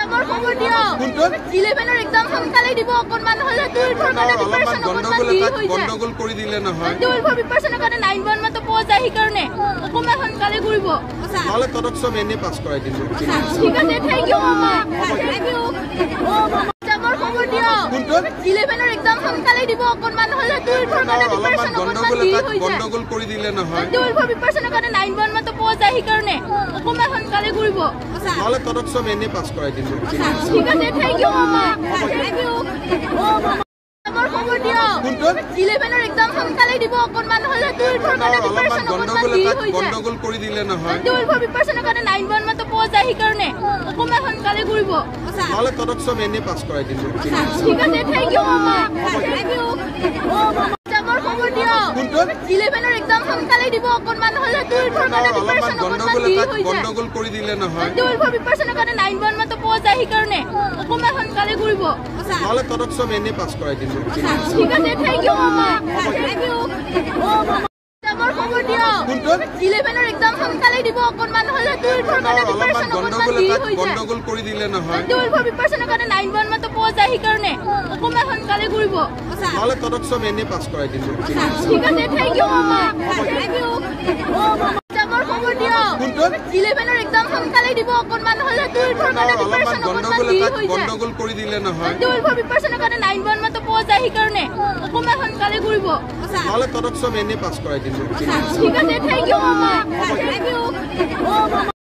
আমাৰ খবৰ দিও কোনটো 11 এৰ एग्जाम সোনকালে দিব অকনমান হলে 12 এৰ কাৰণে প্ৰিপাৰেচন গন্ডগোল কৰি দিলে নহয় 12 এৰ প্ৰিপাৰেচনৰ কাৰণে 9 1 মত পোৱা যায় কাৰণে অকনমান সোনকালে কৰিব তাহলে তদক সব এনে পাস করাই দিন ঠিক আছে থ্যাংক ইউ মামা থ্যাংক ইউ ও মামা আমার খবর দিও কোনটো 11 এর एग्जाम সোনকালে দিব অকনমান হলে 12 এর কাৰণে প্ৰিপাৰেচন গন্ডগোল কৰি দিলে নহয় 12 এৰ প্ৰিপাৰেচনৰ কাৰণে 9 1 মত পোৱা যায় কাৰণে অকনমান সোনকালে কৰিব তাহলে তদক সব এনে পাস করাই দিন ঠিক আছে থ্যাংক ইউ মামা থ্যাংক ইউ ও মামা আমার খবর দিও কোনটো 11 এর एग्जाम সোনকালে দিব অকনমান হলে 12 এর কাৰণে প্ৰিপাৰেচন গন্ডগোল কৰি দিলে নহয় 12 এৰ প্ৰিপাৰেচনৰ কাৰণে 9 1 মত পোৱা যায় কাৰণে অকনমান সোনকালে কৰিব তাহলে তদক সব এনে পাস করাই দিন ঠিক আছে থ্যাংক ইউ মামা থ্যাংক ইউ ও মামা আমার খবর দিও কোনটো 11 এর एग्जाम সোনকালে দিব অকনমান হলে 12 এর কাৰণে প্ৰিপাৰেচন গন্ডগোল কৰি দিলে নহয় 12 এৰ প্ৰিপাৰেচনৰ কাৰণে 9 1 মত পোৱা যায় কাৰণে অকনমান সোনকালে কৰিব তাহলে তদক সব এনে পাস করাই দিন ঠিক আছে থ্যাংক ইউ মামা থ্যাংক ইউ ও মামা আমার খবর দিও কোনটো 11 এর एग्जाम সোনকালে দিব অকনমান হলে 12 এর কাৰণে প্ৰিপাৰেচন গন্ডগোল কৰি দিলে নহয় 12 এৰ প্ৰিপাৰেচনৰ কাৰণে 9 1 মত পোৱা যায় কাৰণে অকনমান সোনকালে কৰিব তাহলে তদক সব এনে পাস করাই দিন ঠিক আছে থ্যাংক ইউ মামা থ্যাংক ইউ ও মামা আমার খবর দিও কোনটো 11 এর एग्जाम সোনকালে দিব অকনমান হলে 12 এর কাৰণে প্ৰিপাৰেচন গন্ডগোল কৰি দিলে নহয় 12 এৰ প্ৰিপাৰেচনৰ কাৰণে 9 1 মত পোৱা যায় কাৰণে অকনমান সোনকালে কৰিব তাহলে তদক সব এনে পাস করাই দিন ঠিক আছে থ্যাংক ইউ মামা থ্যাংক ইউ ও মামা